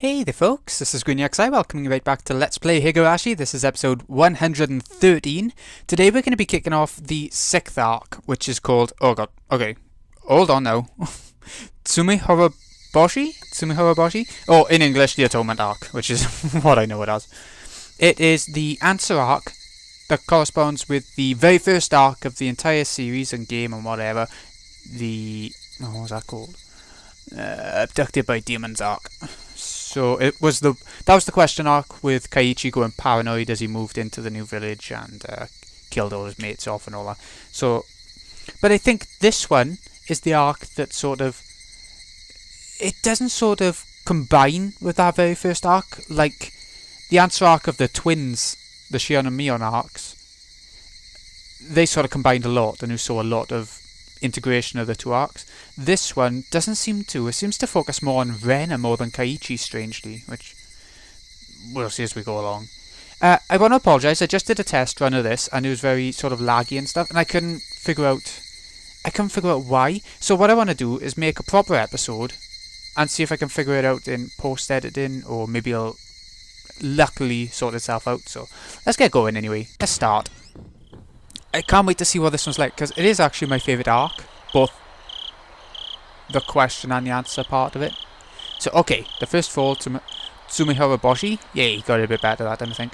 Hey there folks, this is Keiichi welcoming you right back to Let's Play Higurashi. This is episode 113. Today we're going to be kicking off the 6th arc, which is called, oh god, okay, hold on now, Tsumihoroboshi? Oh, in English, the Atonement arc, which is what I know it as. It is the answer arc that corresponds with the very first arc of the entire series and game and whatever, what was that called? Abducted by Demons arc. So that was the question arc with Keiichi going paranoid as he moved into the new village and killed all his mates off and all that. So, but I think this one is the arc that it doesn't sort of combine with that very first arc, like the answer arc of the twins, the Shion and Mion arcs. They sort of combined a lot, and you saw a lot of integration of the two arcs. This one doesn't seem to. It seems to focus more on Rena more than Keiichi, strangely, which we'll see as we go along. I want to apologise, I just did a test run of this and it was very sort of laggy and stuff, and I couldn't figure out why. So what I want to do is make a proper episode and see if I can figure it out in post-editing, or maybe it'll luckily sort itself out. So let's get going anyway. Let's start. I can't wait to see what this one's like, because it is actually my favourite arc, both the question and the answer part of it. So, okay, the first fall to Tsumihoroboshi. Yeah, you got it a bit better that time, I think.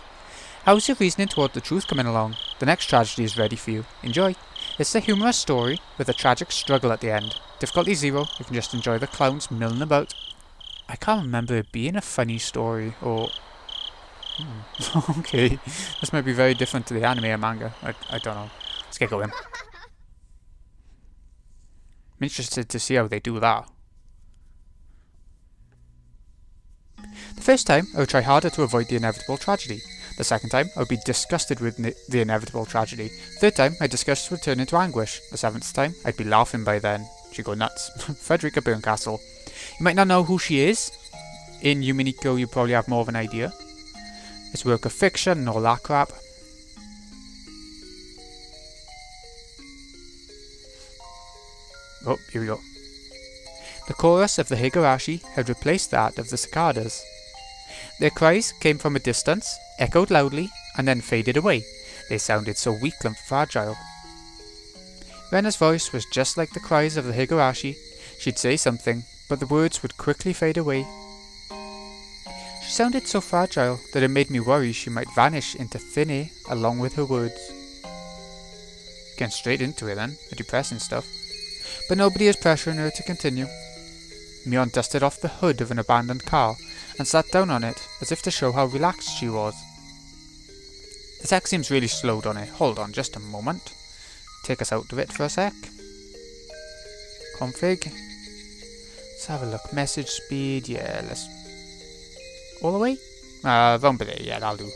How's your reasoning toward the truth coming along? The next tragedy is ready for you. Enjoy. It's a humorous story with a tragic struggle at the end. Difficulty 0, you can just enjoy the clowns milling about. I can't remember it being a funny story, or... okay, this might be very different to the anime or manga. I don't know. Let's get going. I'm interested to see how they do that. The first time, I would try harder to avoid the inevitable tragedy. The second time, I would be disgusted with the inevitable tragedy. Third time, my disgust would turn into anguish. The seventh time, I'd be laughing by then. She'd go nuts. Frederica Berncastle. You might not know who she is. In Yuminiko, you probably have more of an idea. It's a work of fiction and all that crap. Oh, here we go. The chorus of the Higurashi had replaced that of the cicadas. Their cries came from a distance, echoed loudly, and then faded away. They sounded so weak and fragile. Rena's voice was just like the cries of the Higurashi. She'd say something, but the words would quickly fade away. She sounded so fragile that it made me worry she might vanish into thin air along with her words. Getting straight into it then, the depressing stuff. But nobody is pressuring her to continue. Mion dusted off the hood of an abandoned car and sat down on it as if to show how relaxed she was. The text seems really slowed on it. Hold on just a moment. Take us out of it for a sec. Config. Let's have a look. Message speed. Yeah, let's... all the way? Won't be there. Yeah, that'll do.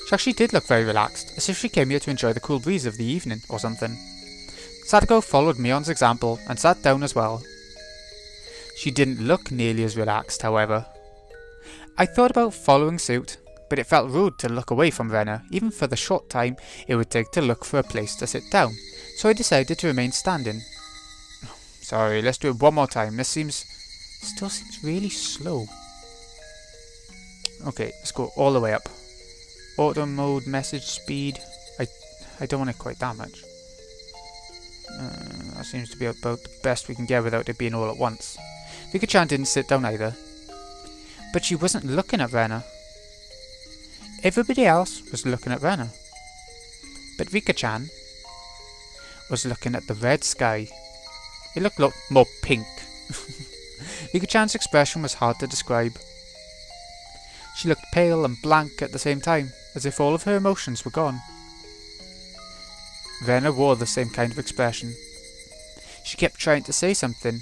She actually did look very relaxed, as if she came here to enjoy the cool breeze of the evening or something. Sadako followed Mion's example and sat down as well. She didn't look nearly as relaxed, however. I thought about following suit, but it felt rude to look away from Rena, even for the short time it would take to look for a place to sit down, so I decided to remain standing. Sorry, let's do it one more time. This still seems really slow. Okay, let's go all the way up. Auto mode, message speed. I don't want it quite that much. That seems to be about the best we can get without it being all at once. Vika-chan didn't sit down either. But she wasn't looking at Rena. Everybody else was looking at Rena. But Vika-chan was looking at the red sky. It looked a lot more pink. Vika-chan's expression was hard to describe. She looked pale and blank at the same time, as if all of her emotions were gone. Rena wore the same kind of expression. She kept trying to say something,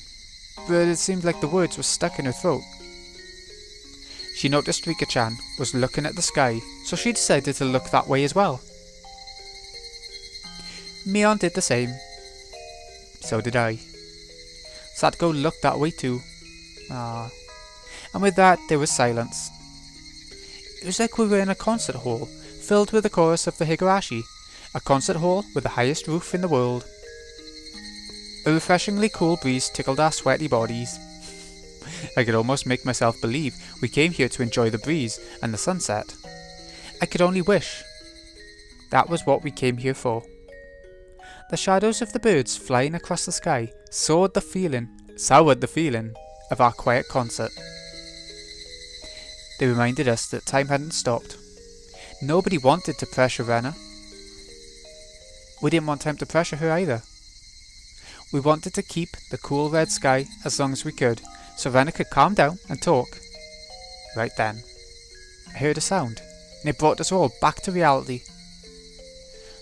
but it seemed like the words were stuck in her throat. She noticed Rika-chan was looking at the sky, so she decided to look that way as well. Mion did the same. So did I. Sadako looked that way too. And with that there was silence. It was like we were in a concert hall, filled with the chorus of the Higurashi, a concert hall with the highest roof in the world. A refreshingly cool breeze tickled our sweaty bodies. I could almost make myself believe we came here to enjoy the breeze and the sunset. I could only wish. That was what we came here for. The shadows of the birds flying across the sky soured the feeling of our quiet concert. They reminded us that time hadn't stopped. Nobody wanted to pressure Rena. We didn't want time to pressure her either. We wanted to keep the cool red sky as long as we could, so Rena could calm down and talk. Right then, I heard a sound, and it brought us all back to reality.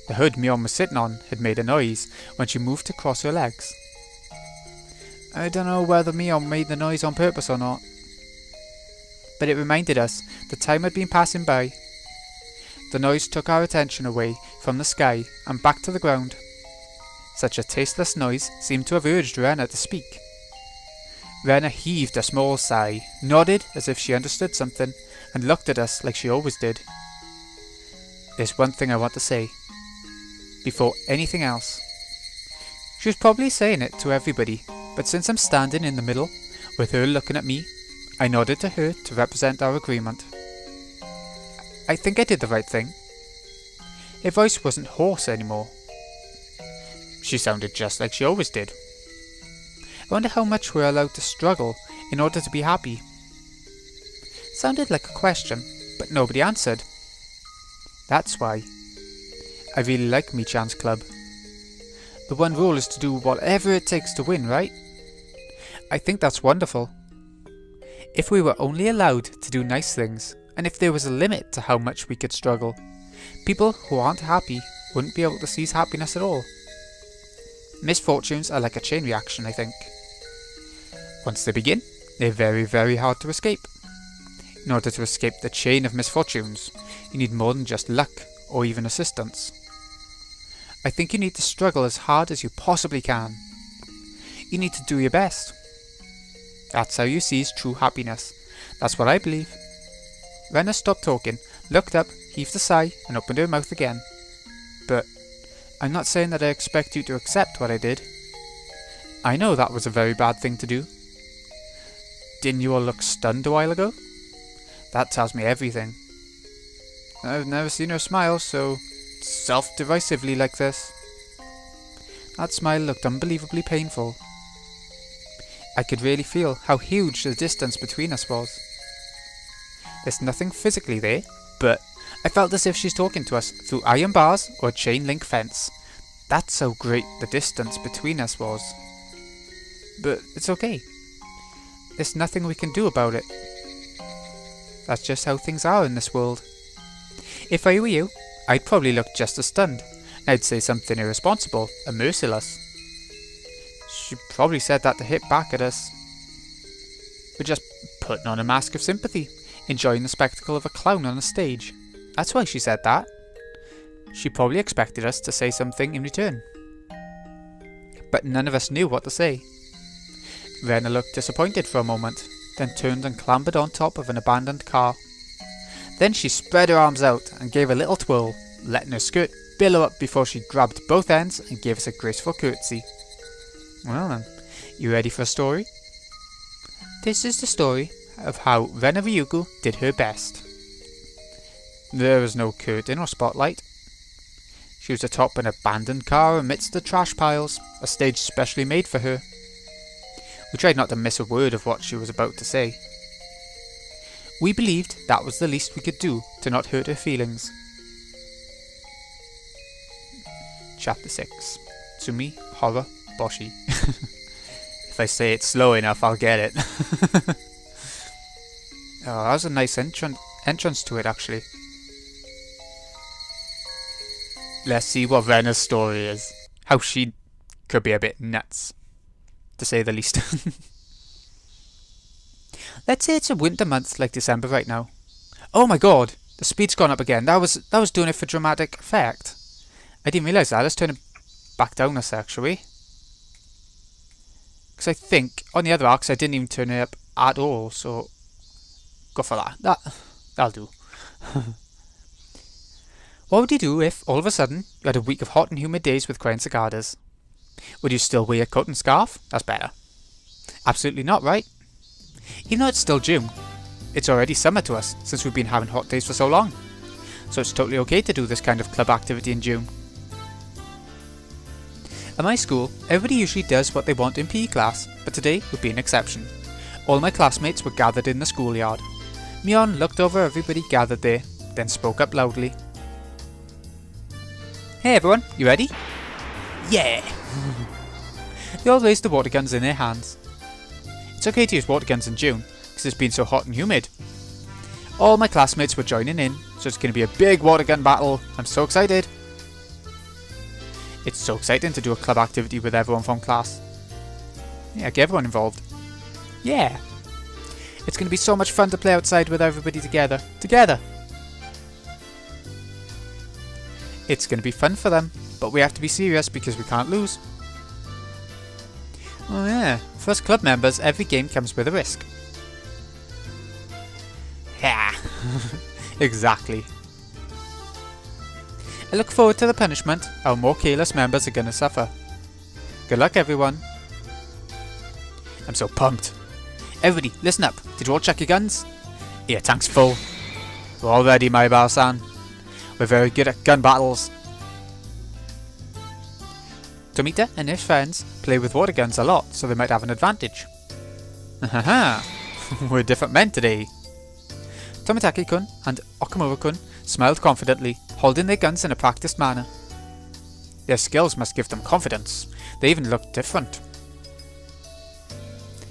The hood Mion was sitting on had made a noise when she moved to cross her legs. I don't know whether Mion made the noise on purpose or not, but it reminded us that time had been passing by. The noise took our attention away from the sky and back to the ground. Such a tasteless noise seemed to have urged Rena to speak. Rena heaved a small sigh, nodded as if she understood something, and looked at us like she always did. There's one thing I want to say, before anything else. She was probably saying it to everybody, but since I'm standing in the middle, with her looking at me, I nodded to her to represent our agreement. I think I did the right thing. Her voice wasn't hoarse anymore. She sounded just like she always did. I wonder how much we're allowed to struggle in order to be happy. Sounded like a question, but nobody answered. That's why I really like Michan's club. The one rule is to do whatever it takes to win, right? I think that's wonderful. If we were only allowed to do nice things, and if there was a limit to how much we could struggle, people who aren't happy wouldn't be able to seize happiness at all. Misfortunes are like a chain reaction, I think. Once they begin, they're very, very hard to escape. In order to escape the chain of misfortunes, you need more than just luck or even assistance. I think you need to struggle as hard as you possibly can. You need to do your best. That's how you seize true happiness. That's what I believe. Rena stopped talking, looked up, heaved a sigh, and opened her mouth again. But I'm not saying that I expect you to accept what I did. I know that was a very bad thing to do. Didn't you all look stunned a while ago? That tells me everything. I've never seen her smile so self-derisively like this. That smile looked unbelievably painful. I could really feel how huge the distance between us was. There's nothing physically there, but I felt as if she's talking to us through iron bars or a chain link fence. That's how great the distance between us was. But it's okay. There's nothing we can do about it. That's just how things are in this world. If I were you, I'd probably look just as stunned. I'd say something irresponsible and merciless. She probably said that to hit back at us. We're just putting on a mask of sympathy, enjoying the spectacle of a clown on a stage. That's why she said that. She probably expected us to say something in return. But none of us knew what to say. Rena looked disappointed for a moment, then turned and clambered on top of an abandoned car. Then she spread her arms out and gave a little twirl, letting her skirt billow up before she grabbed both ends and gave us a graceful curtsy. Well then, you ready for a story? This is the story of how Rena Ryugu did her best. There was no curtain or spotlight. She was atop an abandoned car amidst the trash piles, a stage specially made for her. We tried not to miss a word of what she was about to say. We believed that was the least we could do to not hurt her feelings. Chapter 6. Tsumihoroboshi. If I say it slow enough, I'll get it. Oh, that was a nice entrance to it, actually. Let's see what Rena's story is. How she could be a bit nuts, to say the least. Let's say it's a winter month like December right now. Oh my god, the speed's gone up again. That was doing it for dramatic effect. I didn't realise that. Let's turn it back down a sec, shall we? Because I think on the other arcs I didn't even turn it up at all, so go for that. That'll do. What would you do if, all of a sudden, you had a week of hot and humid days with crying cicadas? Would you still wear a coat and scarf? That's better. Absolutely not, right? Even though it's still June, it's already summer to us since we've been having hot days for so long. So it's totally okay to do this kind of club activity in June. At my school, everybody usually does what they want in PE class, but today would be an exception. All my classmates were gathered in the schoolyard. Mion looked over everybody gathered there, then spoke up loudly. Hey everyone, you ready? Yeah! They all raised the water guns in their hands. It's okay to use water guns in June, because it's been so hot and humid. All my classmates were joining in, so it's going to be a big water gun battle. I'm so excited! It's so exciting to do a club activity with everyone from class. Yeah, get everyone involved. Yeah! It's going to be so much fun to play outside with everybody together. It's going to be fun for them, but we have to be serious because we can't lose. Oh yeah, for us club members, every game comes with a risk. Yeah, exactly. I look forward to the punishment our more careless members are going to suffer. Good luck everyone. I'm so pumped. Everybody, listen up. Did you all check your guns? Yeah, tank's full. We're all ready, my Bao-san. We're very good at gun battles. Tomita and his friends play with water guns a lot, so they might have an advantage. Haha, we're different men today. Tomitaki-kun and Okamura-kun smiled confidently, holding their guns in a practiced manner. Their skills must give them confidence. They even look different.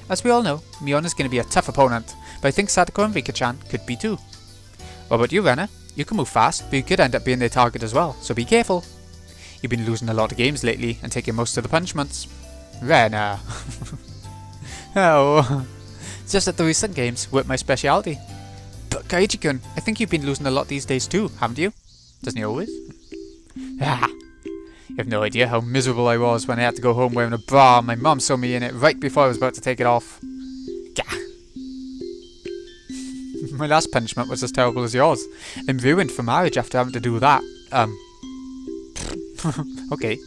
As we all know, Mion is going to be a tough opponent, but I think Sadako and Rika-chan could be too. What about you, Rena? You can move fast, but you could end up being their target as well, so be careful. You've been losing a lot of games lately and taking most of the punishments. Rena. Oh, it's just that the recent games weren't my speciality. But Keiichi-kun, I think you've been losing a lot these days too, haven't you? Doesn't he always? Ah, you have no idea how miserable I was when I had to go home wearing a bra and my mum saw me in it right before I was about to take it off. Gah. My last punishment was as terrible as yours. I'm ruined for marriage after having to do that. Okay.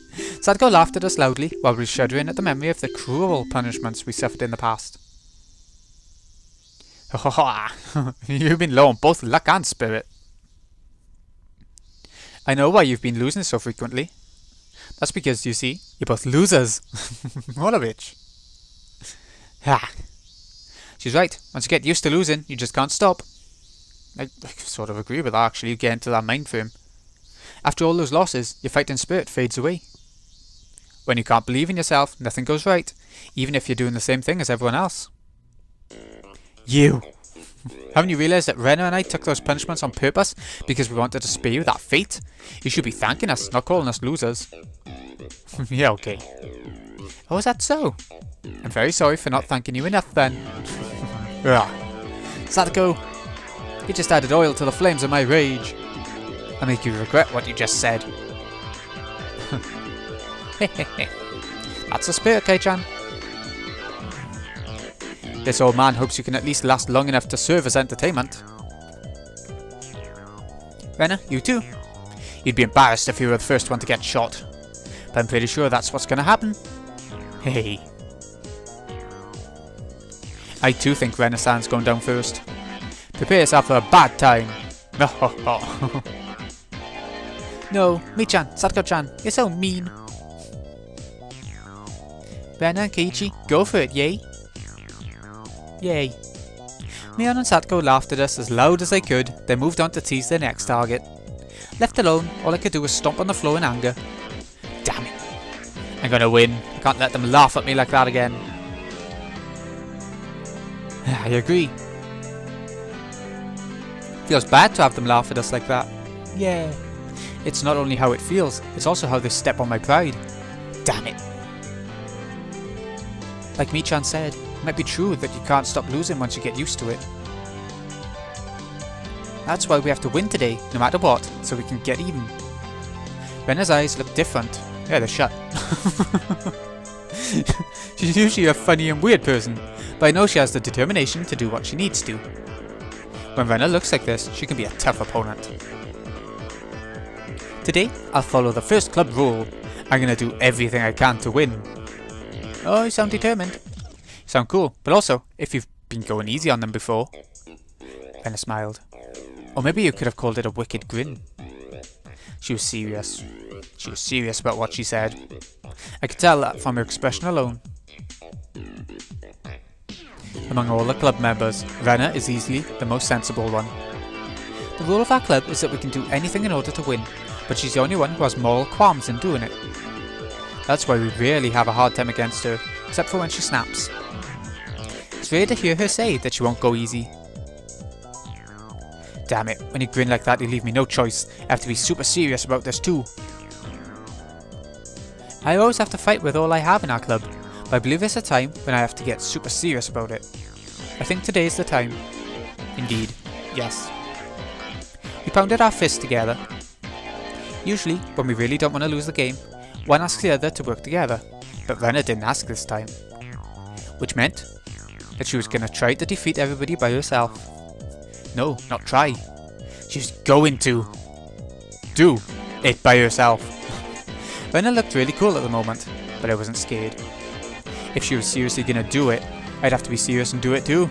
Sadako laughed at us loudly while we were shuddering at the memory of the cruel punishments we suffered in the past. You've been low on both luck and spirit. I know why you've been losing so frequently. That's because, you see, you're both losers. What a bitch. Ha. She's right. Once you get used to losing, you just can't stop. I sort of agree with that, actually. You get into that mind frame. After all those losses, your fighting spirit fades away. When you can't believe in yourself, nothing goes right, even if you're doing the same thing as everyone else. You! Haven't you realised that Rena and I took those punishments on purpose because we wanted to spare you that fate? You should be thanking us, not calling us losers. Yeah, okay. Oh, is that so? I'm very sorry for not thanking you enough then. Sadako, you just added oil to the flames of my rage. I make you regret what you just said. That's the spirit, Kei-chan. This old man hopes you can at least last long enough to serve as entertainment. Rena, you too. You'd be embarrassed if you were the first one to get shot. But I'm pretty sure that's what's gonna happen. Hey. I too think Rena-san's going down first. Prepare yourself for a bad time. No, Mi-chan, Sadako-chan, you're so mean. Rena and Keiichi, go for it, yay? Yay. Mion and Sadako laughed at us as loud as they could, then moved on to tease their next target. Left alone, all I could do was stomp on the floor in anger. Damn it. I'm gonna win. I can't let them laugh at me like that again. I agree. Feels bad to have them laugh at us like that. Yeah. It's not only how it feels, it's also how they step on my pride. Damn it. Like Mi-chan said, it might be true that you can't stop losing once you get used to it. That's why we have to win today, no matter what, so we can get even. Rena's eyes look different. Yeah, they're shut. She's usually a funny and weird person, but I know she has the determination to do what she needs to. When Rena looks like this, she can be a tough opponent. Today, I'll follow the first club rule. I'm gonna do everything I can to win. Oh, you sound determined. You sound cool, but also, if you've been going easy on them before. Rena smiled. Or maybe you could have called it a wicked grin. She was serious. She was serious about what she said. I could tell that from her expression alone. Among all the club members, Rena is easily the most sensible one. The rule of our club is that we can do anything in order to win, but she's the only one who has moral qualms in doing it. That's why we rarely have a hard time against her, except for when she snaps. It's rare to hear her say that she won't go easy. Damn it, when you grin like that you leave me no choice. I have to be super serious about this too. I always have to fight with all I have in our club, but I believe there's a time when I have to get super serious about it. I think today is the time. Indeed, yes. We pounded our fists together. Usually, when we really don't want to lose the game, one asks the other to work together, but Rena didn't ask this time. Which meant that she was going to try to defeat everybody by herself. No, not try. She was going to do it by herself. Rena looked really cool at the moment, but I wasn't scared. If she was seriously going to do it, I'd have to be serious and do it too.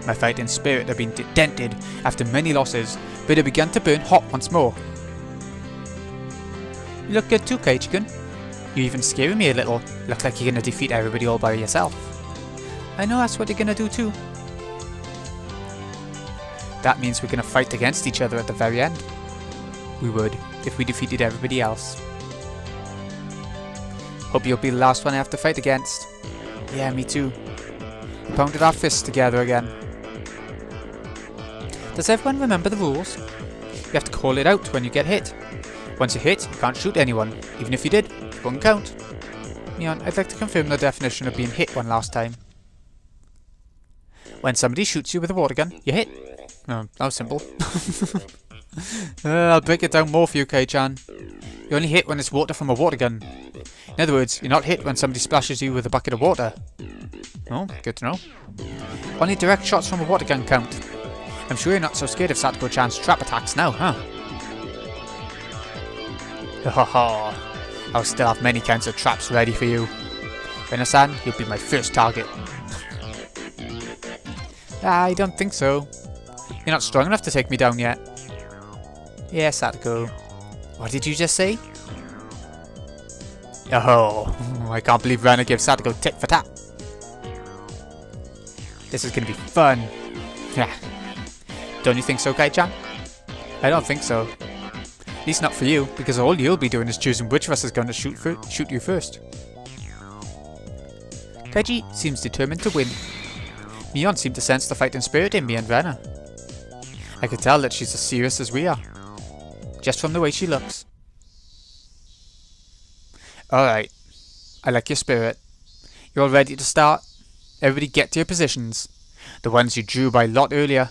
My fighting spirit had been dented after many losses, but it began to burn hot once more. You look good too, Keiichi-kun. You're even scaring me a little. Look like you're going to defeat everybody all by yourself. I know that's what you're going to do too. That means we're going to fight against each other at the very end. We would, if we defeated everybody else. Hope you'll be the last one I have to fight against. Yeah, me too. We pounded our fists together again. Does everyone remember the rules? You have to call it out when you get hit. Once you're hit, you can't shoot anyone. Even if you did, it won't count. Neon, I'd like to confirm the definition of being hit one last time. When somebody shoots you with a water gun, you're hit. Oh, that was simple. I'll break it down more for you, Kei-chan. You're only hit when it's water from a water gun. In other words, you're not hit when somebody splashes you with a bucket of water. Oh, good to know. Only direct shots from a water gun count. I'm sure you're not so scared of Satoko-chan's trap attacks now, huh? Haha. I'll still have many kinds of traps ready for you. Rena-san, you'll be my first target. I don't think so. You're not strong enough to take me down yet. Yeah, Satoko. What did you just say? Oh, I can't believe Rena gives Satoko tit for tat. This is going to be fun. Yeah. Don't you think so, Kei-chan? I don't think so. At least not for you, because all you'll be doing is choosing which of us is going to shoot you first. Keiichi seems determined to win. Mion seemed to sense the fighting spirit in me and Rena. I could tell that she's as serious as we are, just from the way she looks. Alright, I like your spirit. You're all ready to start? Everybody get to your positions. The ones you drew by lot earlier.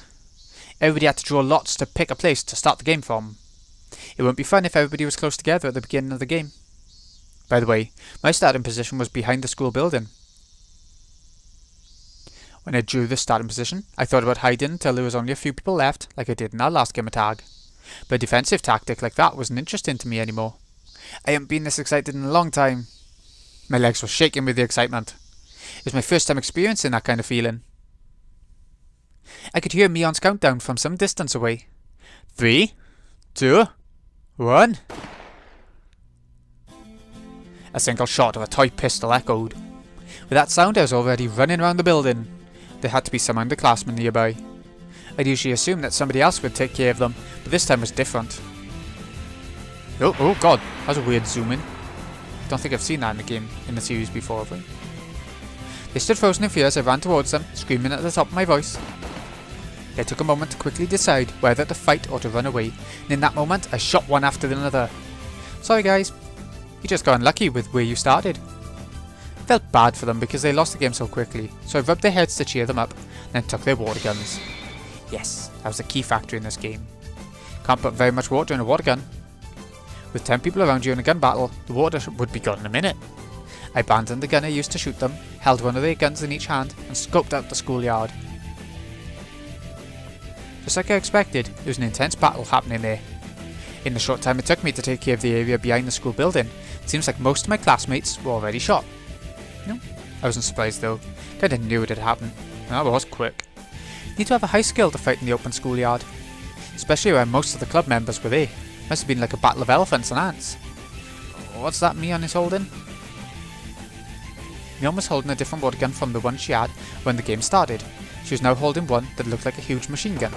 Everybody had to draw lots to pick a place to start the game from. It wouldn't be fun if everybody was close together at the beginning of the game. By the way, my starting position was behind the school building. When I drew the starting position, I thought about hiding until there was only a few people left, like I did in our last game of tag. But a defensive tactic like that wasn't interesting to me anymore. I hadn't been this excited in a long time. My legs were shaking with the excitement. It was my first time experiencing that kind of feeling. I could hear Mion's countdown from some distance away. 3, 2, 1. A single shot of a toy pistol echoed. With that sound, I was already running around the building. There had to be some underclassmen nearby. I'd usually assume that somebody else would take care of them, but this time was different. Oh god, that was a weird zoom in. Don't think I've seen that in the game, in the series before, have we? They stood frozen in fear as I ran towards them, screaming at the top of my voice. I took a moment to quickly decide whether to fight or to run away, and in that moment I shot one after another. Sorry guys, you just got unlucky with where you started. I felt bad for them because they lost the game so quickly, so I rubbed their heads to cheer them up, and then took their water guns. Yes, that was a key factor in this game. Can't put very much water in a water gun. With 10 people around you in a gun battle, the water would be gone in a minute. I abandoned the gun I used to shoot them, held one of their guns in each hand, and scoped out the schoolyard. Just like I expected, there was an intense battle happening there. In the short time it took me to take care of the area behind the school building, it seems like most of my classmates were already shot. No, I wasn't surprised though. Kinda knew it had happened. That was quick. Need to have a high skill to fight in the open schoolyard. Especially when most of the club members were there. Must have been like a battle of elephants and ants. What's that Mion is holding? Mion was holding a different water gun from the one she had when the game started. She was now holding one that looked like a huge machine gun.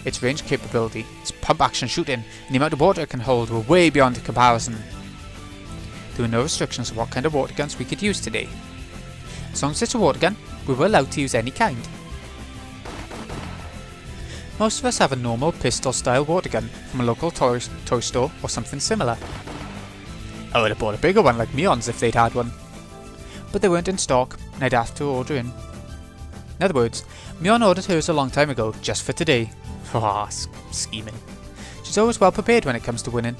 Its range capability, its pump action shooting, and the amount of water it can hold were way beyond comparison. There were no restrictions on what kind of water guns we could use today. As long as it's a water gun, we were allowed to use any kind. Most of us have a normal pistol-style water gun from a local toy store or something similar. I would have bought a bigger one like Mion's if they'd had one. But they weren't in stock, and I'd have to order in. In other words, Mion ordered hers a long time ago, just for today. Scheming. She's always well prepared when it comes to winning.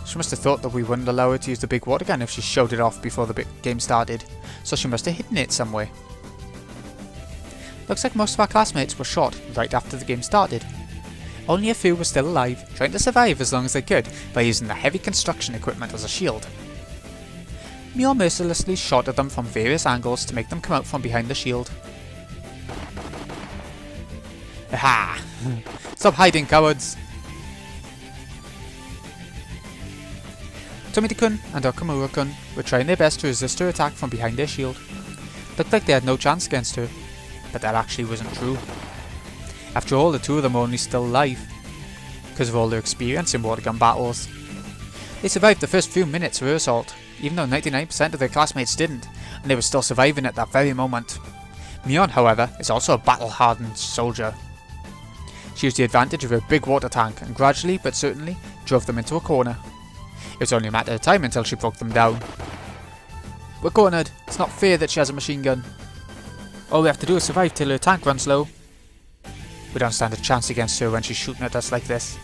She must have thought that we wouldn't allow her to use the big water gun if she showed it off before the big game started, so she must have hidden it somewhere. Looks like most of our classmates were shot right after the game started. Only a few were still alive, trying to survive as long as they could by using the heavy construction equipment as a shield. Mion mercilessly shot at them from various angles to make them come out from behind the shield. Aha! Stop hiding, cowards! Tomita-kun and Okamura-kun were trying their best to resist her attack from behind their shield. Looked like they had no chance against her, but that actually wasn't true. After all, the two of them were only still alive, because of all their experience in water gun battles. They survived the first few minutes of her assault, even though 99% of their classmates didn't, and they were still surviving at that very moment. Mion, however, is also a battle-hardened soldier. She used the advantage of her big water tank and gradually but certainly drove them into a corner. It was only a matter of time until she broke them down. We're cornered. It's not fair that she has a machine gun. All we have to do is survive till her tank runs low. We don't stand a chance against her when she's shooting at us like this.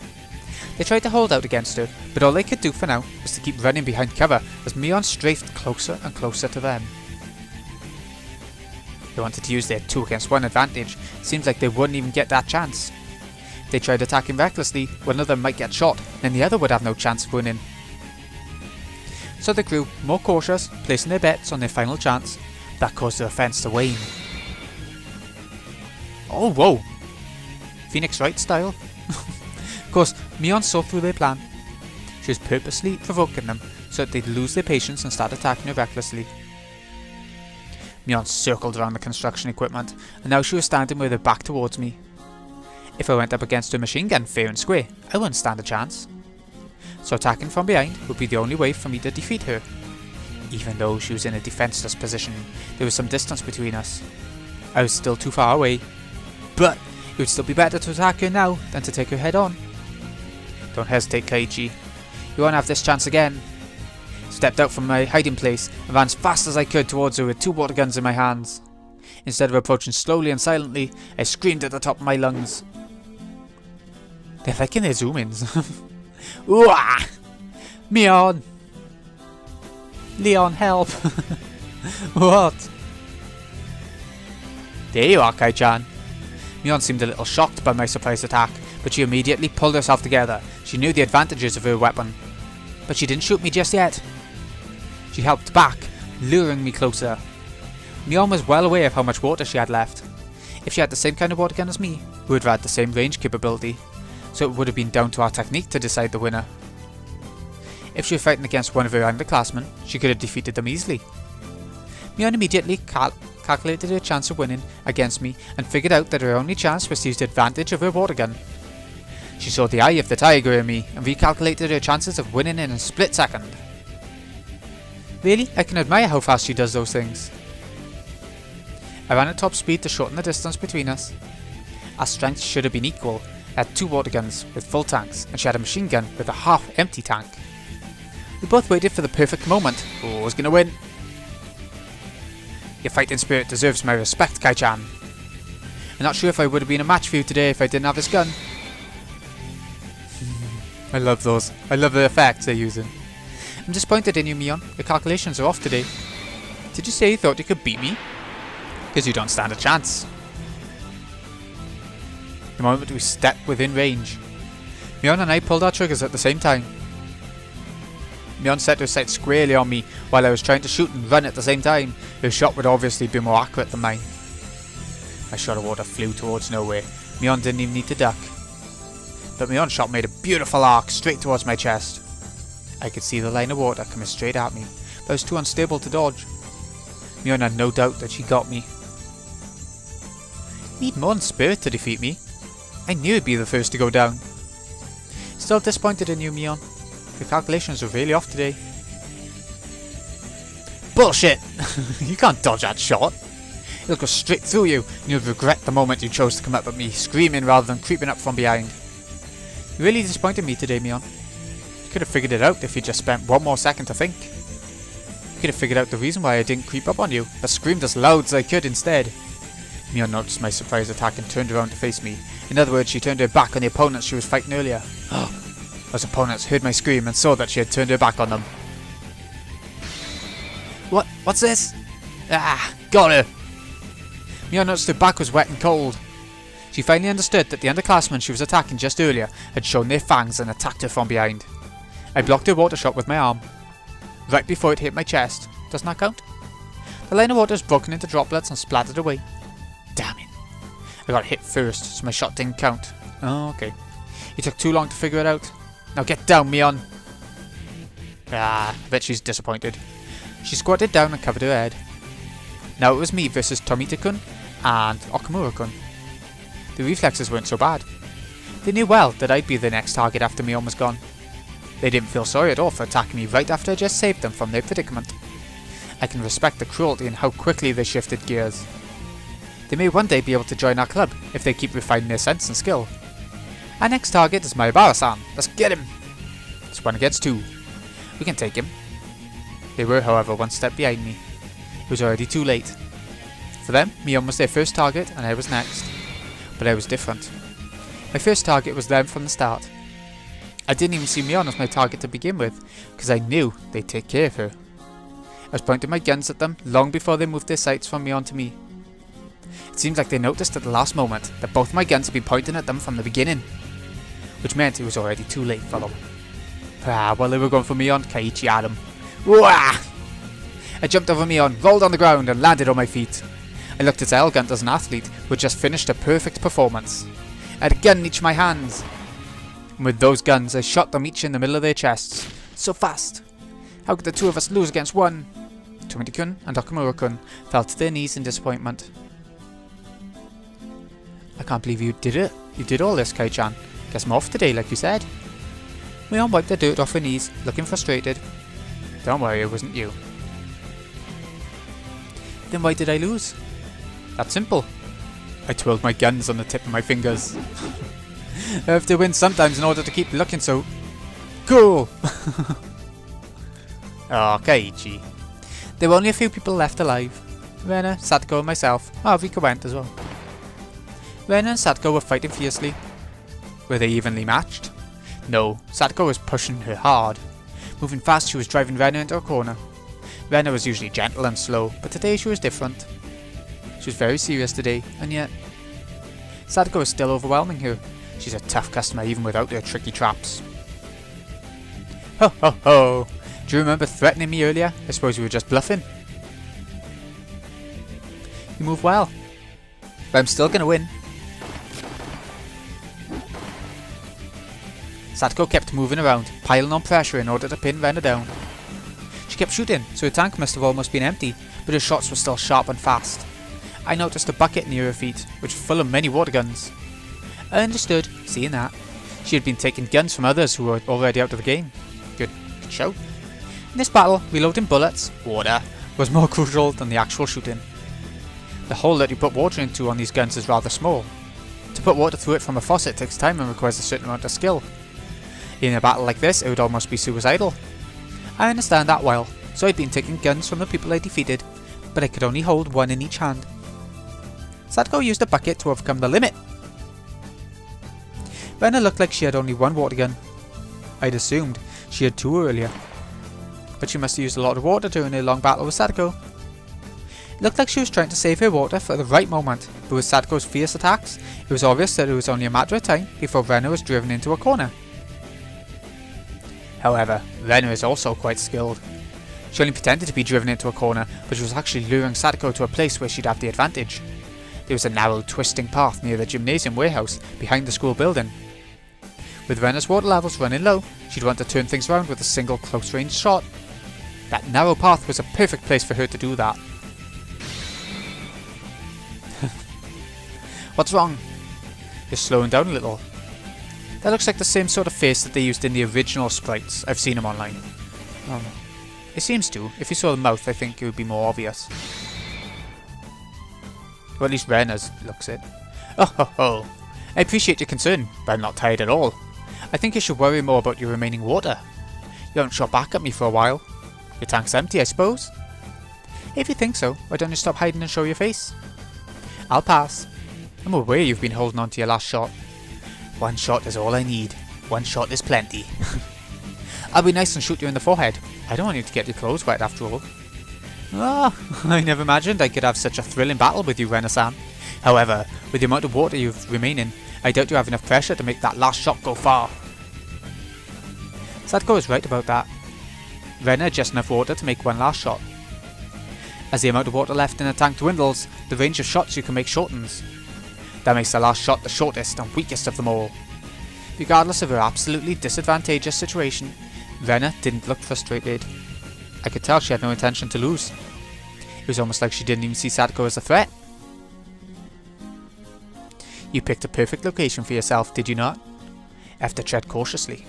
They tried to hold out against her, but all they could do for now was to keep running behind cover as Mion strafed closer and closer to them. They wanted to use their 2 against 1 advantage. Seems like they wouldn't even get that chance. If they tried attacking recklessly, one of them might get shot, and the other would have no chance of winning. So they grew more cautious, placing their bets on their final chance. That caused their offense to wane. Oh, whoa! Phoenix Wright style. Of course, Mion saw through their plan. She was purposely provoking them so that they'd lose their patience and start attacking her recklessly. Mion circled around the construction equipment, and now she was standing with her back towards me. If I went up against her machine gun fair and square, I wouldn't stand a chance. So attacking from behind would be the only way for me to defeat her. Even though she was in a defenseless position, there was some distance between us. I was still too far away, but it would still be better to attack her now than to take her head on. Don't hesitate, Keiichi. You won't have this chance again. Stepped out from my hiding place and ran as fast as I could towards her with 2 water guns in my hands. Instead of approaching slowly and silently, I screamed at the top of my lungs. They're liking their zoom-ins. Ooh-ah! Mion! Leon, help! What? There you are, Kai-chan. Mion seemed a little shocked by my surprise attack, but she immediately pulled herself together. She knew the advantages of her weapon. But she didn't shoot me just yet. She helped back, luring me closer. Mion was well aware of how much water she had left. If she had the same kind of water gun as me, we would have had the same range capability, so it would have been down to our technique to decide the winner. If she was fighting against one of her underclassmen, she could have defeated them easily. Mion immediately calculated her chance of winning against me and figured out that her only chance was to use the advantage of her water gun. She saw the eye of the tiger in me and recalculated her chances of winning in a split second. Really, I can admire how fast she does those things. I ran at top speed to shorten the distance between us. Our strengths should have been equal. I had 2 water guns with full tanks, and she had a machine gun with a half-empty tank. We both waited for the perfect moment. Who was gonna win? Your fighting spirit deserves my respect, Kai-chan. I'm not sure if I would have been a match for you today if I didn't have this gun. I love those. I love the effects they're using. I'm disappointed in you, Mion. Your calculations are off today. Did you say you thought you could beat me? Because you don't stand a chance. The moment we stepped within range, Mion and I pulled our triggers at the same time. Mion set her sights squarely on me while I was trying to shoot and run at the same time. Her Her shot would obviously be more accurate than mine. My shot of water flew towards nowhere. Mion didn't even need to duck. But Mion's shot made a beautiful arc straight towards my chest. I could see the line of water coming straight at me, but I was too unstable to dodge. Mion had no doubt that she got me. Need more than spirit to defeat me. I knew he'd be the first to go down. Still disappointed in you, Mion. Your calculations are really off today. Bullshit! You can't dodge that shot. It'll go straight through you, and you'll regret the moment you chose to come up at me, screaming rather than creeping up from behind. You really disappointed me today, Mion. You could have figured it out if you just spent one more second to think. You could have figured out the reason why I didn't creep up on you, but screamed as loud as I could instead. Mion noticed my surprise attack and turned around to face me. In other words, she turned her back on the opponents she was fighting earlier. Those opponents heard my scream and saw that she had turned her back on them. What's this? Ah, got her! Mion noticed her back was wet and cold. She finally understood that the underclassmen she was attacking just earlier had shown their fangs and attacked her from behind. I blocked her water shot with my arm. Right before it hit my chest. Doesn't that count? The line of water was broken into droplets and splattered away. Damn it. I got hit first, so my shot didn't count. Oh, okay. It took too long to figure it out. Now get down, Mion. I bet she's disappointed. She squatted down and covered her head. Now it was me versus Tomita-kun and Okamura-kun. The reflexes weren't so bad. They knew well that I'd be the next target after Mion was gone. They didn't feel sorry at all for attacking me right after I just saved them from their predicament. I can respect the cruelty and how quickly they shifted gears. They may one day be able to join our club if they keep refining their sense and skill. Our next target is Maibara-san. Let's get him! It's 1 against 2. We can take him. They were, however, one step behind me. It was already too late. For them, Mion was their first target and I was next. But I was different. My first target was them from the start. I didn't even see Mion as my target to begin with, because I knew they'd take care of her. I was pointing my guns at them long before they moved their sights from Mion to me. It seems like they noticed at the last moment that both my guns had been pointing at them from the beginning, which meant it was already too late for them. While they were going for Mion, Keiichi had him. Wah! I jumped over Mion, rolled on the ground and landed on my feet. I looked as elegant as an athlete who had just finished a perfect performance. I had a gun in each of my hands. And with those guns, I shot them each in the middle of their chests. So fast! How could the two of us lose against one? Tomita-kun and Okamura-kun fell to their knees in disappointment. I can't believe you did it. You did all this, Kai-chan. Guess I'm off today, like you said. Mion wiped the dirt off her knees, looking frustrated. Don't worry, it wasn't you. Then why did I lose? That's simple. I twirled my guns on the tip of my fingers. I have to win sometimes in order to keep looking so cool. Oh, Keiichi. There were only a few people left alive. Rena, Satoko and myself. Oh, Rika went as well. Rena and Satoko were fighting fiercely. Were they evenly matched? No, Satoko was pushing her hard. Moving fast, she was driving Rena into a corner. Rena was usually gentle and slow, but today she was different. She was very serious today, and yet Satoko was still overwhelming her. She's a tough customer even without her tricky traps. Ho ho ho! Do you remember threatening me earlier? I suppose you were just bluffing. You move well, but I'm still gonna win. Satoko kept moving around, piling on pressure in order to pin Rena down. She kept shooting, so her tank must have almost been empty, but her shots were still sharp and fast. I noticed a bucket near her feet, which was full of many water guns. I understood, seeing that. She had been taking guns from others who were already out of the game. Good show. In this battle, reloading bullets, water, was more crucial than the actual shooting. The hole that you put water into on these guns is rather small. To put water through it from a faucet takes time and requires a certain amount of skill. In a battle like this, it would almost be suicidal. I understand that well, so I'd been taking guns from the people I defeated, but I could only hold one in each hand. Satoko used a bucket to overcome the limit. Rena looked like she had only one water gun. I'd assumed she had two earlier, but she must have used a lot of water during her long battle with Satoko. It looked like she was trying to save her water for the right moment, but with Satoko's fierce attacks, it was obvious that it was only a matter of time before Rena was driven into a corner. However, Rena is also quite skilled. She only pretended to be driven into a corner, but she was actually luring Sadako to a place where she'd have the advantage. There was a narrow, twisting path near the gymnasium warehouse behind the school building. With Rena's water levels running low, she'd want to turn things around with a single close-range shot. That narrow path was a perfect place for her to do that. What's wrong? You're slowing down a little. That looks like the same sort of face that they used in the original sprites. I've seen them online. It seems to. If you saw the mouth, I think it would be more obvious. Well, at least Rena's looks it. Oh ho ho. I appreciate your concern, but I'm not tired at all. I think you should worry more about your remaining water. You haven't shot back at me for a while. Your tank's empty, I suppose? If you think so, why don't you stop hiding and show your face? I'll pass. I'm aware you've been holding on to your last shot. One shot is all I need. One shot is plenty. I'll be nice and shoot you in the forehead. I don't want you to get your clothes wet after all. I never imagined I could have such a thrilling battle with you, Rena-san. However, with the amount of water you've remaining, I doubt you have enough pressure to make that last shot go far. Sadako is right about that. Rena had just enough water to make one last shot. As the amount of water left in the tank dwindles, the range of shots you can make shortens. That makes the last shot the shortest and weakest of them all. Regardless of her absolutely disadvantageous situation, Rena didn't look frustrated. I could tell she had no intention to lose. It was almost like she didn't even see Sadako as a threat. You picked a perfect location for yourself, did you not? I have to tread cautiously.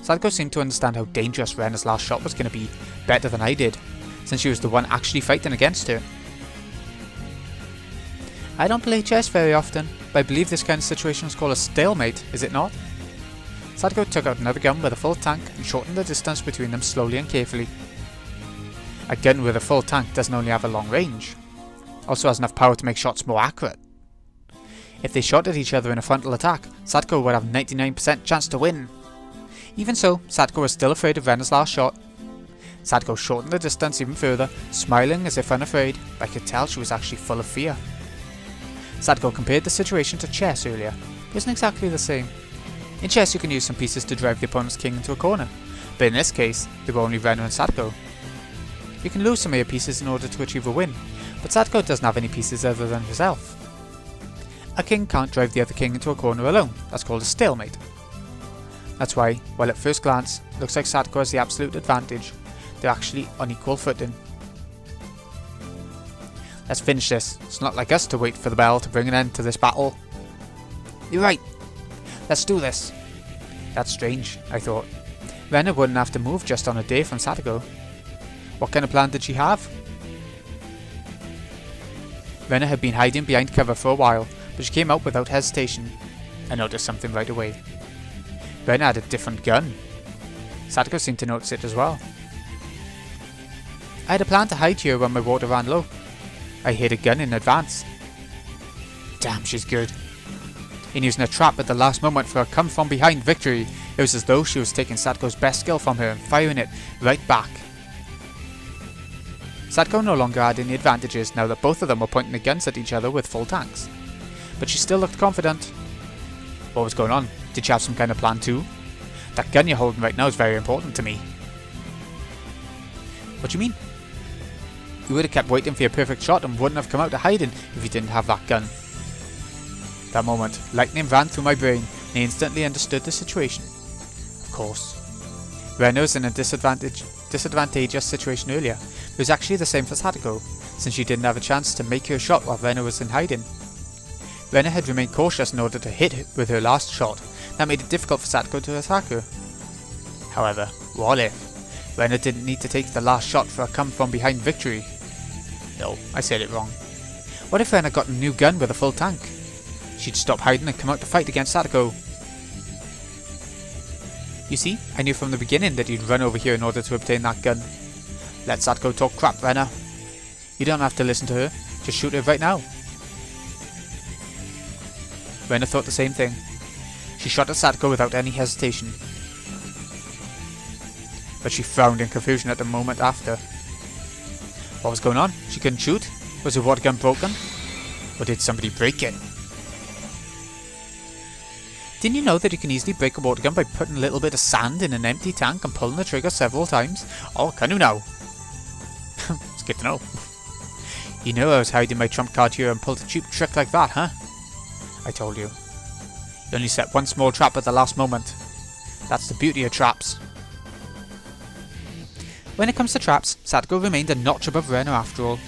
Sadako seemed to understand how dangerous Rena's last shot was going to be better than I did, since she was the one actually fighting against her. I don't play chess very often, but I believe this kind of situation is called a stalemate, is it not? Sadako took out another gun with a full tank and shortened the distance between them slowly and carefully. A gun with a full tank doesn't only have a long range, also has enough power to make shots more accurate. If they shot at each other in a frontal attack, Sadako would have 99% chance to win. Even so, Sadako was still afraid of Rena's last shot. Sadako shortened the distance even further, smiling as if unafraid, but I could tell she was actually full of fear. Sadako compared the situation to chess earlier. It isn't exactly the same. In chess you can use some pieces to drive the opponent's king into a corner, but in this case, there were only Rena and Sadako. You can lose some of your pieces in order to achieve a win, but Sadako doesn't have any pieces other than herself. A king can't drive the other king into a corner alone, that's called a stalemate. That's why, while at first glance, it looks like Sadako has the absolute advantage, they're actually on equal footing. Let's finish this. It's not like us to wait for the bell to bring an end to this battle. You're right. Let's do this. That's strange, I thought. Rena wouldn't have to move just on a day from Sadako. What kind of plan did she have? Rena had been hiding behind cover for a while, but she came out without hesitation. I noticed something right away. Rena had a different gun. Sadako seemed to notice it as well. I had a plan to hide here when my water ran low. I hid a gun in advance. Damn, she's good. In using a trap at the last moment for a come-from-behind victory, it was as though she was taking Sadako's best skill from her and firing it right back. Sadako no longer had any advantages now that both of them were pointing their guns at each other with full tanks. But she still looked confident. What was going on? Did she have some kind of plan too? That gun you're holding right now is very important to me. What do you mean? You would have kept waiting for your perfect shot and wouldn't have come out to hiding if you didn't have that gun. That moment, lightning ran through my brain and I instantly understood the situation. Of course. Rena was in a disadvantageous situation earlier. It was actually the same for Sadako, since she didn't have a chance to make her shot while Rena was in hiding. Rena had remained cautious in order to hit with her last shot. That made it difficult for Sadako to attack her. However, what if? Rena didn't need to take the last shot for a come-from-behind victory. No, I said it wrong. What if Rena got a new gun with a full tank? She'd stop hiding and come out to fight against Sadako. You see, I knew from the beginning that you'd run over here in order to obtain that gun. Let Sadako talk crap, Rena. You don't have to listen to her, just shoot her right now. Rena thought the same thing. She shot at Sadako without any hesitation. But she frowned in confusion at the moment after. What was going on? She couldn't shoot? Was her water gun broken? Or did somebody break it? Didn't you know that you can easily break a water gun by putting a little bit of sand in an empty tank and pulling the trigger several times? Oh, can you now? It's good to know. You knew I was hiding my trump card here and pulled a cheap trick like that, huh? I told you. You only set one small trap at the last moment. That's the beauty of traps. When it comes to traps, Satoko remained a notch above Rena after all.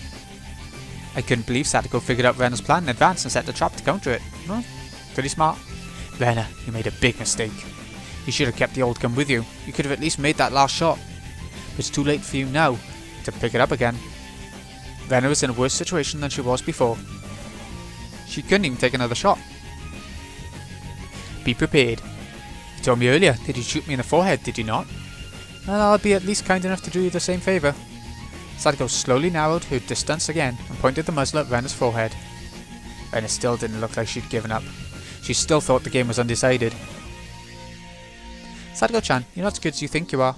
I couldn't believe Satoko figured out Rena's plan in advance and set the trap to counter it. Well, pretty smart. Rena, you made a big mistake. You should have kept the old gun with you. You could have at least made that last shot. But it's too late for you now to pick it up again. Rena was in a worse situation than she was before. She couldn't even take another shot. Be prepared. You told me earlier that you'd shoot me in the forehead, did you not? Well, I'll be at least kind enough to do you the same favour. Satoko slowly narrowed her distance again and pointed the muzzle at Rena's forehead. Rena still didn't look like she'd given up. She still thought the game was undecided. Satoko-chan, you're not as good as you think you are.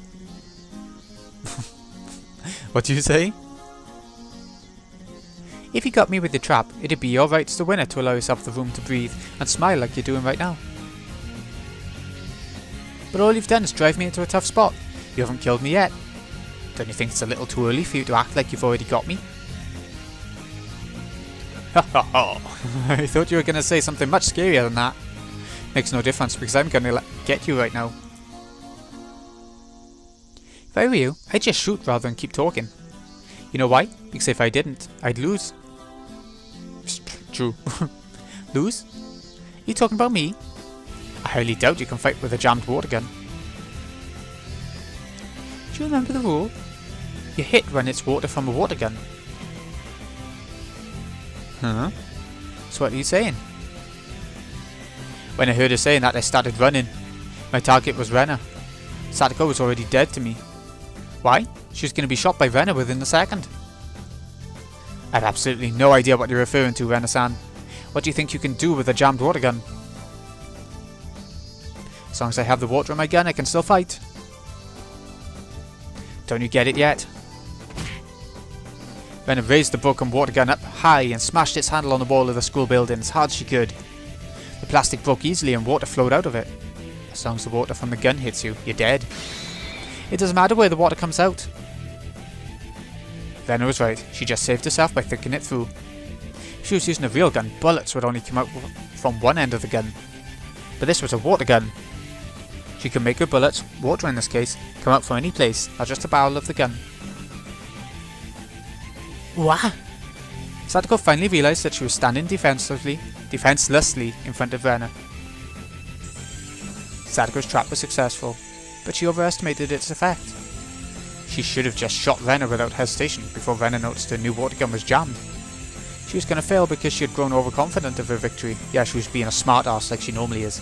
What do you say? If you got me with your trap, it'd be your right as the winner to allow yourself the room to breathe and smile like you're doing right now. But all you've done is drive me into a tough spot. You haven't killed me yet. Don't you think it's a little too early for you to act like you've already got me? Ha ha ha! I thought you were going to say something much scarier than that. Makes no difference because I'm going to get you right now. If I were you, I'd just shoot rather than keep talking. You know why? Because if I didn't, I'd lose. True. Lose? You talking about me? I highly doubt you can fight with a jammed water gun. Do you remember the rule? You hit when it's water from a water gun. Huh? So what are you saying? When I heard her saying that, I started running. My target was Rena. Satoko was already dead to me. Why? She was going to be shot by Rena within a second. I have absolutely no idea what you're referring to, Rena-san. What do you think you can do with a jammed water gun? As long as I have the water in my gun, I can still fight. Don't you get it yet? Rena raised the broken water gun up high and smashed its handle on the wall of the school building as hard as she could. The plastic broke easily and water flowed out of it. As long as the water from the gun hits you, you're dead. It doesn't matter where the water comes out. Rena was right. She just saved herself by thinking it through. If she was using a real gun, bullets would only come out from one end of the gun. But this was a water gun. She could make her bullets, water in this case, come out from any place, not just the barrel of the gun. What? Satoko finally realised that she was standing defenselessly in front of Rena. Satoko's trap was successful, but she overestimated its effect. She should have just shot Rena without hesitation before Rena noticed her new water gun was jammed. She was going to fail because she had grown overconfident of her victory. Yeah, she was being a smart ass like she normally is.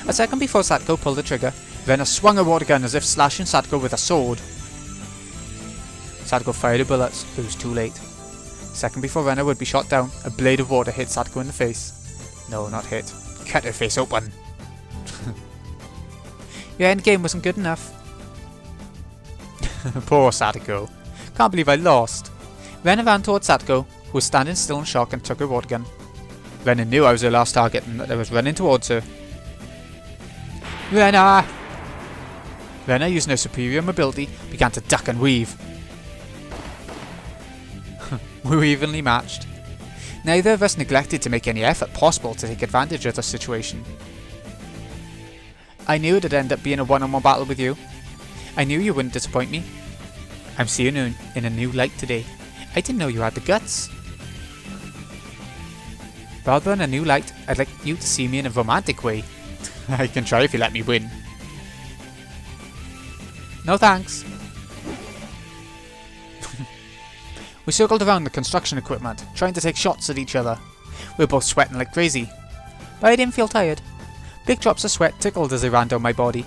A second before Satoko pulled the trigger, Rena swung her water gun as if slashing Satoko with a sword. Satoko fired her bullets, but it was too late. A second before Rena would be shot down, a blade of water hit Satoko in the face. No, not hit. Cut her face open. Your endgame wasn't good enough. Poor Satoko. Can't believe I lost. Rena ran towards Satoko, who was standing still in shock, and took her water gun. Rena knew I was her last target and that I was running towards her. Rena! Rena, using her superior mobility, began to duck and weave. We were evenly matched. Neither of us neglected to make any effort possible to take advantage of the situation. I knew it'd end up being a one-on-one battle with you. I knew you wouldn't disappoint me. I'm seeing you in a new light today. I didn't know you had the guts. Rather than a new light, I'd like you to see me in a romantic way. I can try if you let me win. No thanks. We circled around the construction equipment, trying to take shots at each other. We were both sweating like crazy. But I didn't feel tired. Big drops of sweat tickled as they ran down my body.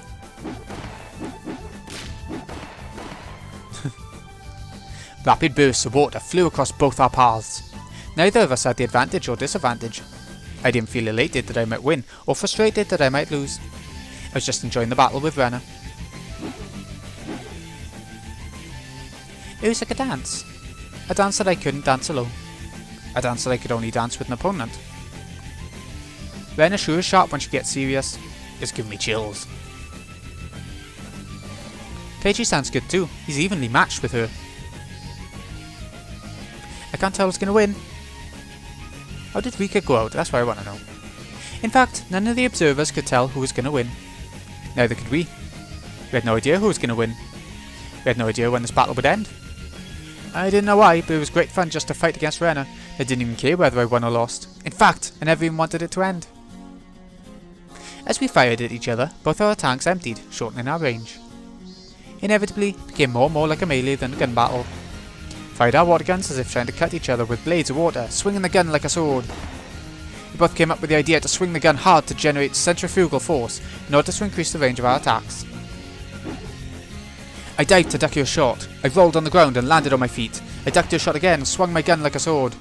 Rapid bursts of water flew across both our paths. Neither of us had the advantage or disadvantage. I didn't feel elated that I might win, or frustrated that I might lose. I was just enjoying the battle with Rena. It was like a dance. A dance that I couldn't dance alone. A dance that I could only dance with an opponent. Rena sure is sharp when she gets serious. It's giving me chills. Keiichi sounds good too. He's evenly matched with her. I can't tell who's going to win. How did Rika go out? That's what I want to know. In fact, none of the observers could tell who was going to win. Neither could we. We had no idea who was going to win. We had no idea when this battle would end. I didn't know why, but it was great fun just to fight against Rena. I didn't even care whether I won or lost. In fact, I never even wanted it to end. As we fired at each other, both our tanks emptied, shortening our range. Inevitably, it became more and more like a melee than a gun battle. Fired our water guns as if trying to cut each other with blades of water, swinging the gun like a sword. We both came up with the idea to swing the gun hard to generate centrifugal force in order to increase the range of our attacks. I dived to duck your shot. I rolled on the ground and landed on my feet. I ducked your shot again and swung my gun like a sword.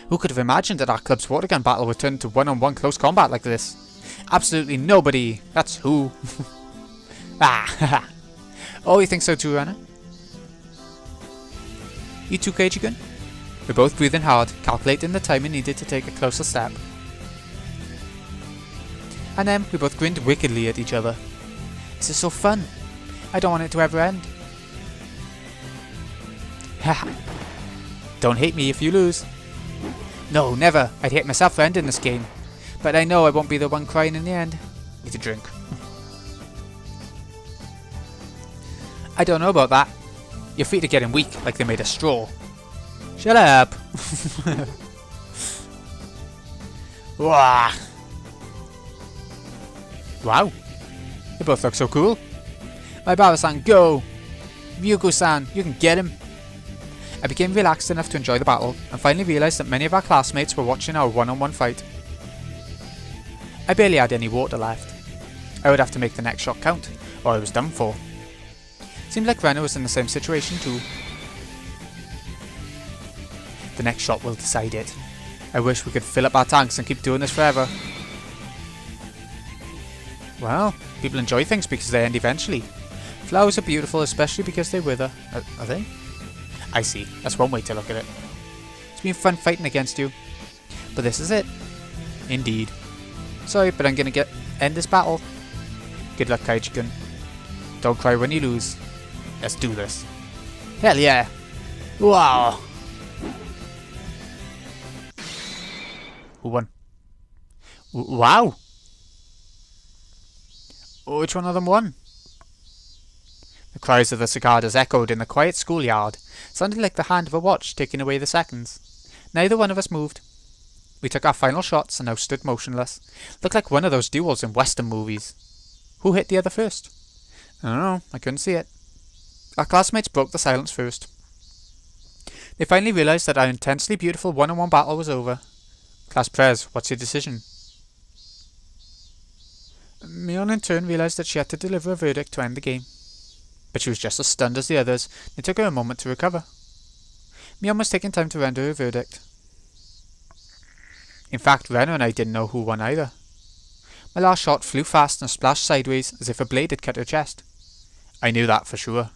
Who could have imagined that our club's water gun battle would turn to one-on-one close combat like this? Absolutely nobody. That's who. Ah, oh, you think so too, Rena? You too, Keiichi-gun? We're both breathing hard, calculating the time we needed to take a closer step. And then we both grinned wickedly at each other. This is so fun. I don't want it to ever end. Haha. Don't hate me if you lose. No, never. I'd hate myself for ending this game. But I know I won't be the one crying in the end. Need a drink. I don't know about that. Your feet are getting weak, like they're made of straw. Shut up! Wow! Wow! They both look so cool. My Baba-san, go! Ryuko-san, you can get him! I became relaxed enough to enjoy the battle, and finally realised that many of our classmates were watching our one-on-one fight. I barely had any water left. I would have to make the next shot count, or I was done for. Seemed like Rena was in the same situation too. The next shot will decide it. I wish we could fill up our tanks and keep doing this forever. Well, people enjoy things because they end eventually. Flowers are beautiful, especially because they wither. Are they? I see. That's one way to look at it. It's been fun fighting against you. But this is it. Indeed. Sorry, but I'm gonna end this battle. Good luck, Keiichi-gun. Don't cry when you lose. Let's do this. Hell yeah! Wow! Who won? Wow! Which one of them won? The cries of the cicadas echoed in the quiet schoolyard, sounded like the hand of a watch taking away the seconds. Neither one of us moved. We took our final shots and now stood motionless. Looked like one of those duels in Western movies. Who hit the other first? I don't know, I couldn't see it. Our classmates broke the silence first. They finally realised that our intensely beautiful one-on-one battle was over. Class Prez, what's your decision? Mion in turn realised that she had to deliver a verdict to end the game. But she was just as stunned as the others, and it took her a moment to recover. Mion was taking time to render her verdict. In fact, Rena and I didn't know who won either. My last shot flew fast and splashed sideways as if a blade had cut her chest. I knew that for sure.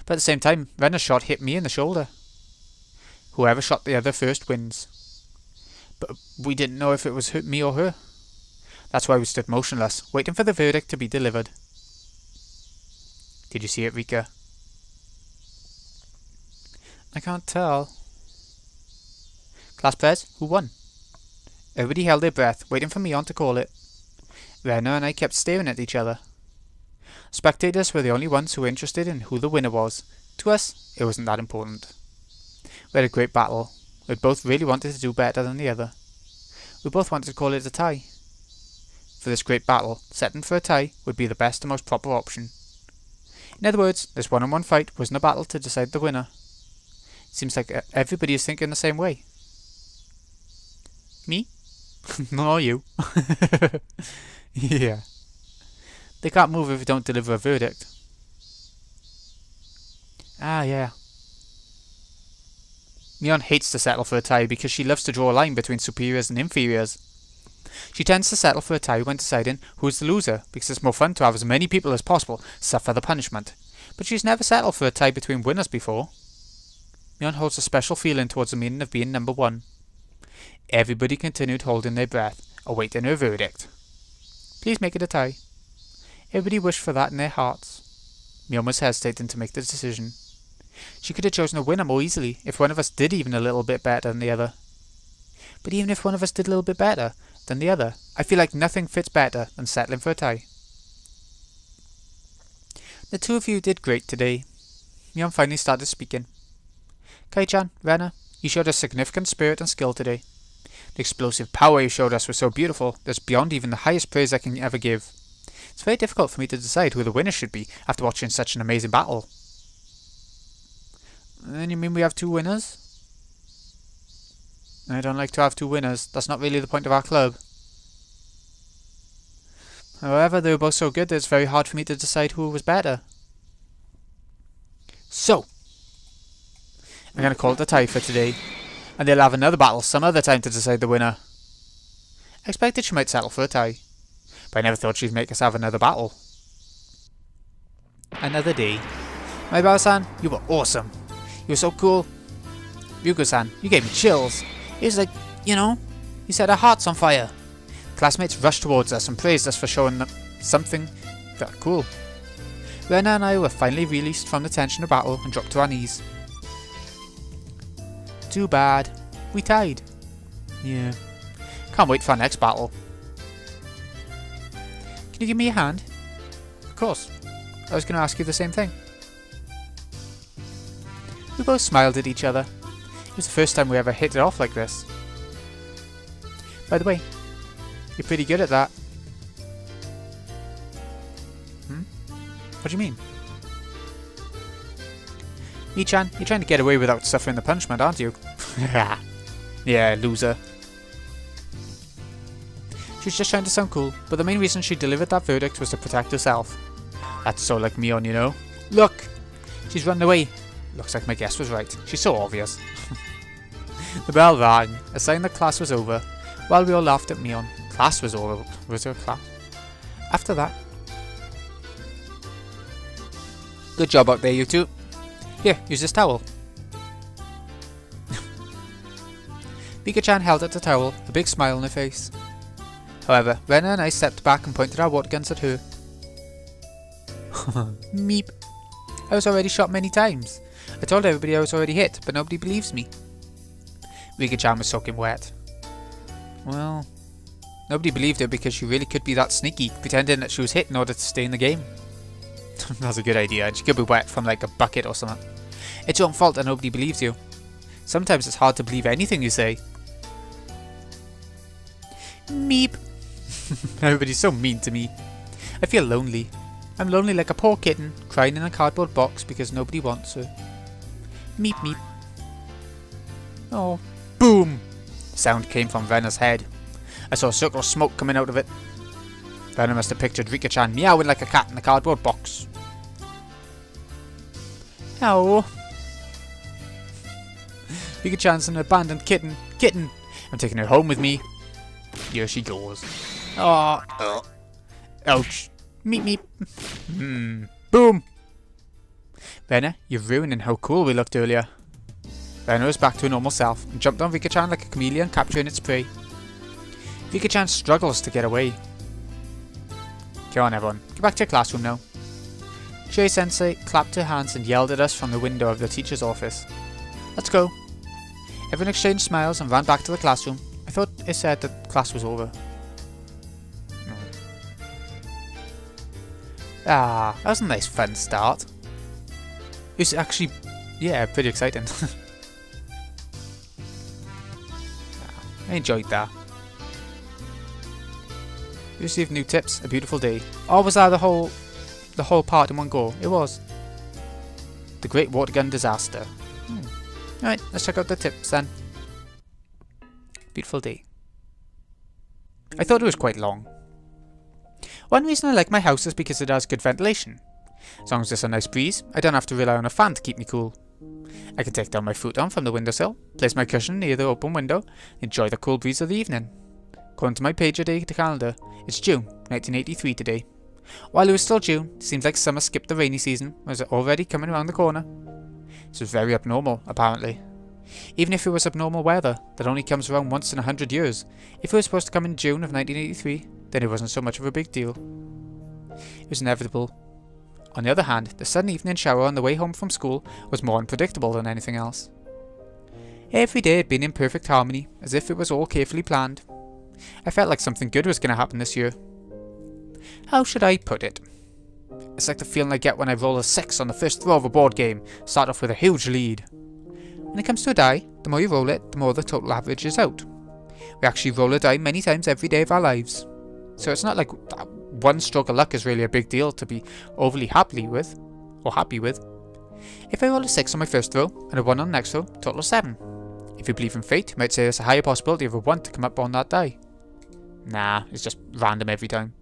But at the same time, Rena's shot hit me in the shoulder. Whoever shot the other first wins. But we didn't know if it was me or her. That's why we stood motionless, waiting for the verdict to be delivered. Did you see it, Rika? I can't tell. Class Prez, who won? Everybody held their breath, waiting for Mion to call it. Rena and I kept staring at each other. Spectators were the only ones who were interested in who the winner was. To us, it wasn't that important. We had a great battle. We both really wanted to do better than the other. We both wanted to call it a tie. For this great battle, setting for a tie would be the best and most proper option. In other words, this one-on-one fight wasn't a battle to decide the winner. It seems like everybody is thinking the same way. Me? No, you. Yeah. They can't move if we don't deliver a verdict. Ah, yeah. Mion hates to settle for a tie because she loves to draw a line between superiors and inferiors. She tends to settle for a tie when deciding who is the loser because it's more fun to have as many people as possible suffer the punishment. But she's never settled for a tie between winners before. Mion holds a special feeling towards the meaning of being number one. Everybody continued holding their breath, awaiting her verdict. Please make it a tie. Everybody wished for that in their hearts. Mion was hesitating to make the decision. She could have chosen a winner more easily if one of us did even a little bit better than the other. But even if one of us did a little bit better than the other, I feel like nothing fits better than settling for a tie. The two of you did great today. Mion finally started speaking. Keiichi, Rena, you showed us significant spirit and skill today. The explosive power you showed us was so beautiful that's beyond even the highest praise I can ever give. It's very difficult for me to decide who the winner should be after watching such an amazing battle. And you mean we have two winners? I don't like to have two winners. That's not really the point of our club. However, they were both so good that it's very hard for me to decide who was better. So, I'm going to call it a tie for today, and they'll have another battle some other time to decide the winner. I expected she might settle for a tie, but I never thought she'd make us have another battle. Another day. My Bao-san, you were awesome. You were so cool. Ryuko-san, you gave me chills. It was like, you know, you set our hearts on fire. Classmates rushed towards us and praised us for showing them something felt cool. Rena and I were finally released from the tension of battle and dropped to our knees. Too bad. We tied. Yeah. Can't wait for our next battle. Can you give me a hand? Of course. I was going to ask you the same thing. We both smiled at each other. It was the first time we ever hit it off like this. By the way, you're pretty good at that. What do you mean? Mi-chan, you're trying to get away without suffering the punishment, aren't you? Yeah, loser. She was just trying to sound cool, but the main reason she delivered that verdict was to protect herself. That's so like Mion, you know. Look! She's run away. Looks like my guess was right. She's so obvious. The bell rang, a sign that class was over, while we all laughed at Mion. Class was over. Was there a class? After that. Good job out there, you two. Here, use this towel. Mika-chan held out the towel, a big smile on her face. However, Rena and I stepped back and pointed our water guns at her. Meep. I was already shot many times. I told everybody I was already hit, but nobody believes me. Mika-chan was soaking wet. Well, nobody believed her because she really could be that sneaky, pretending that she was hit in order to stay in the game. That's a good idea, and she could be wet from like a bucket or something. It's your own fault that nobody believes you. Sometimes it's hard to believe anything you say. Meep. Everybody's so mean to me. I feel lonely. I'm lonely like a poor kitten, crying in a cardboard box because nobody wants her. Meep meep. Oh, boom! Sound came from Rena's head. I saw a circle of smoke coming out of it. Rena must have pictured Rika-chan meowing like a cat in a cardboard box. Oh. Rika-chan's an abandoned kitten. Kitten! I'm taking her home with me. Here she goes. Oh. Ouch. Meep meep. Boom! Rena, you're ruining how cool we looked earlier. Rena was back to her normal self and jumped on Rika-chan like a chameleon capturing its prey. Rika-chan struggles to get away. Come on everyone, get back to your classroom now. Chie-sensei clapped her hands and yelled at us from the window of the teacher's office. Let's go. Everyone exchanged smiles and ran back to the classroom. I thought it said that class was over. No. Ah, that was a nice fun start. It was actually, yeah, pretty exciting. I enjoyed that. We received new tips, a beautiful day. Or was that the whole part in one go? It was. The Great Water Gun Disaster. Alright, let's check out the tips then. Beautiful day. I thought it was quite long. One reason I like my house is because it has good ventilation. As long as there's a nice breeze, I don't have to rely on a fan to keep me cool. I can take down my futon from the windowsill, place my cushion near the open window, and enjoy the cool breeze of the evening. According to my pager-day calendar, it's June 1983 today. While it was still June, it seems like summer skipped the rainy season, was already coming around the corner. This was very abnormal, apparently. Even if it was abnormal weather that only comes around once in 100 years, if it was supposed to come in June of 1983, then it wasn't so much of a big deal. It was inevitable. On the other hand, the sudden evening shower on the way home from school was more unpredictable than anything else. Every day had been in perfect harmony, as if it was all carefully planned. I felt like something good was going to happen this year. How should I put it? It's like the feeling I get when I roll a 6 on the first throw of a board game, start off with a huge lead. When it comes to a die, the more you roll it, the more the total average is out. We actually roll a die many times every day of our lives. So it's not like that one stroke of luck is really a big deal to be overly happy with. If I roll a 6 on my first throw, and a 1 on the next throw, total of 7. If you believe in fate, you might say there's a higher possibility of a 1 to come up on that die. Nah, it's just random every time.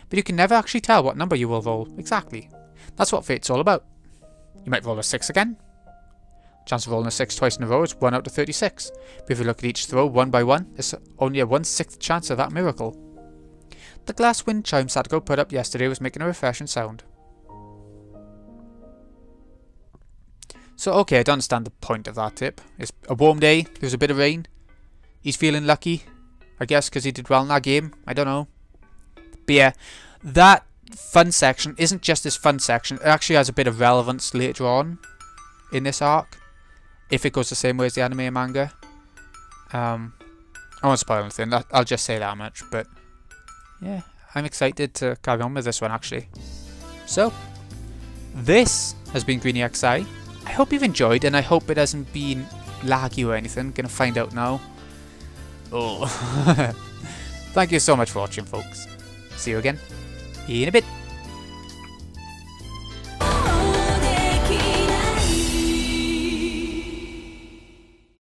But you can never actually tell what number you will roll, exactly. That's what fate's all about. You might roll a 6 again. Chance of rolling a 6 twice in a row is 1 out of 36. But if you look at each throw one by one, there's only a 1/6 chance of that miracle. The glass wind chime Sadako put up yesterday was making a refreshing sound. So okay, I don't understand the point of that tip. It's a warm day, there's a bit of rain. He's feeling lucky, I guess because he did well in that game, I don't know. But yeah, that fun section isn't just this fun section, it actually has a bit of relevance later on in this arc. If it goes the same way as the anime and manga. I won't spoil anything, I'll just say that much, but yeah, I'm excited to carry on with this one actually. So, this has been Greeny XI. I hope you've enjoyed, and I hope it hasn't been laggy or anything. Gonna find out now. Oh. Thank you so much for watching, folks. See you again in a bit.